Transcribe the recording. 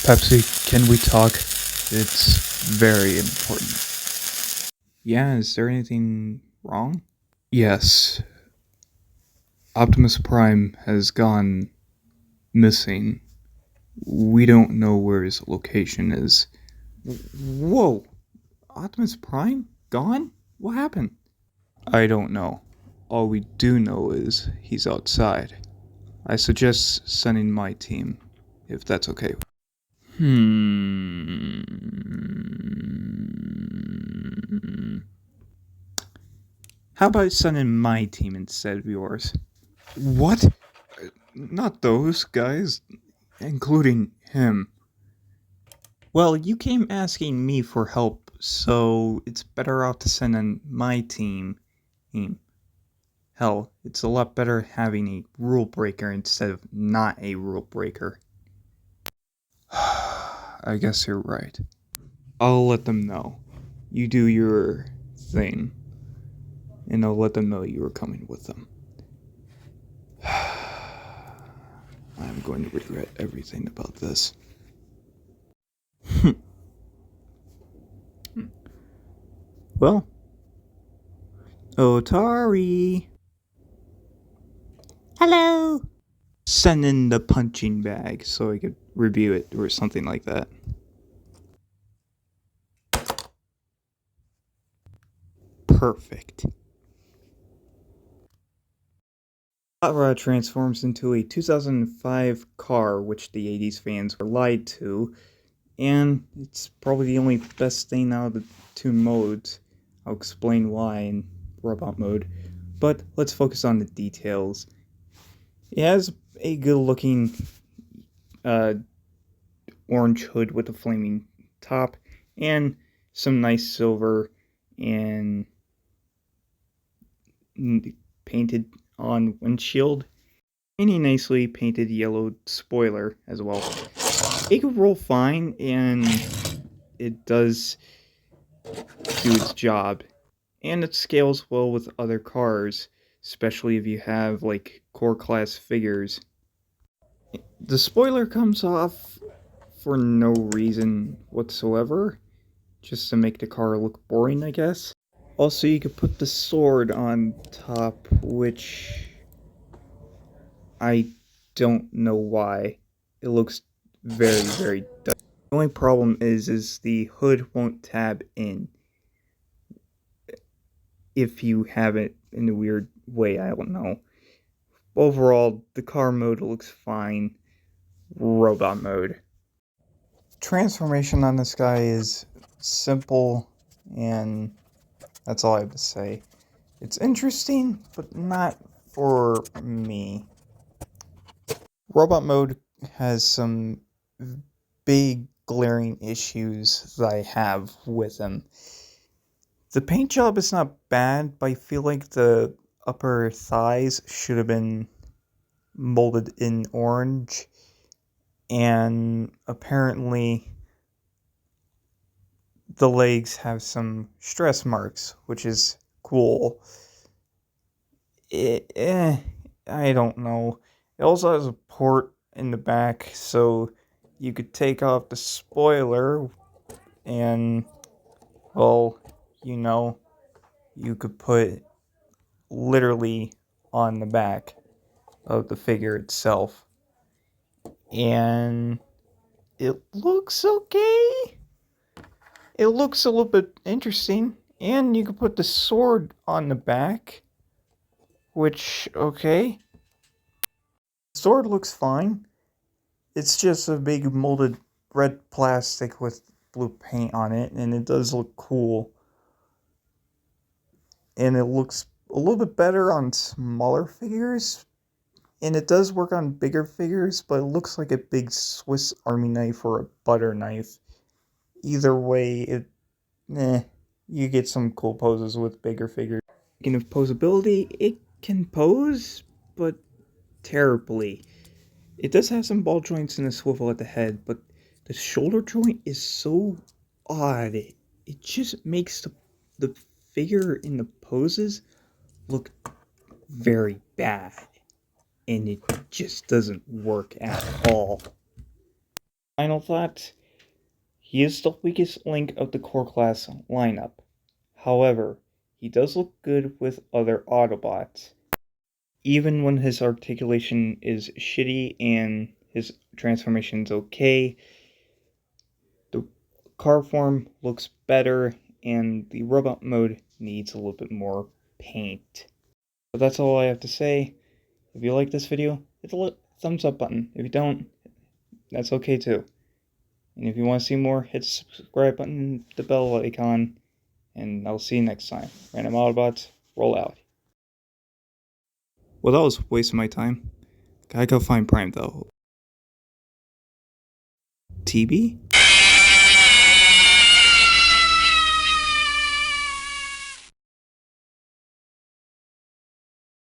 Pepsi, can we talk? It's very important. Yeah, is there anything wrong? Yes, Optimus Prime has gone missing. We don't know where his location is. Whoa! Optimus Prime? Gone? What happened? I don't know. All we do know is he's outside. I suggest sending my team, if that's okay. How about sending my team instead of yours? What? Not those guys, including him. Well, you came asking me for help, so it's better off to send in my team. Hell, it's a lot better having a rule breaker instead of not a rule breaker. I guess you're right. I'll let them know. You do your thing, and I'll let them know you are coming with them. I'm going to regret everything about this. Well, Otari. Hello. Send in the punching bag so I could review it or something like that. Perfect. Hot Rod transforms into a 2005 car, which the 80s fans were lied to, and it's probably the only best thing out of the two modes. I'll explain why in robot mode, but let's focus on the details. It has a good looking orange hood with a flaming top and some nice silver and painted on windshield and a nicely painted yellow spoiler as well. It could roll fine and it does do its job, and it scales well with other cars, especially if you have like core class figures. The spoiler comes off for no reason whatsoever, just to make the car look boring, I guess. Also, you could put the sword on top, which I don't know why. It looks very, very dumb. The only problem is the hood won't tab in if you have it in a weird way, I don't know. Overall, the car mode looks fine. Robot mode. Transformation on this guy is simple, and that's all I have to say. It's interesting, but not for me. Robot mode has some big glaring issues that I have with him. The paint job is not bad, but I feel like the upper thighs should have been molded in orange, and apparently the legs have some stress marks, which is cool. I don't know. It also has a port in the back, so you could take off the spoiler and, well, you could put literally on the back of the figure itself. And it looks okay. It looks a little bit interesting. And you could put the sword on the back, which, okay. The sword looks fine. It's just a big molded red plastic with blue paint on it, and it does look cool. And it looks a little bit better on smaller figures, and it does work on bigger figures, but it looks like a big Swiss Army knife or a butter knife. Either way, you get some cool poses with bigger figures. Speaking of posability, it can pose, but terribly. It does have some ball joints and a swivel at the head, but The shoulder joint is so odd. It just makes the figure in the poses look very bad. And it just doesn't work at all. Final thought, he is the weakest link of the core class lineup. However, he does look good with other Autobots. Even when his articulation is shitty and his transformation's okay, the car form looks better and the robot mode needs a little bit more paint. But that's all I have to say. If you like this video, hit the thumbs up button. If you don't, that's okay too. And if you want to see more, hit the subscribe button, the bell icon, and I'll see you next time. Random Autobots, roll out. Well, that was a waste of my time. Gotta go find Prime though. TB?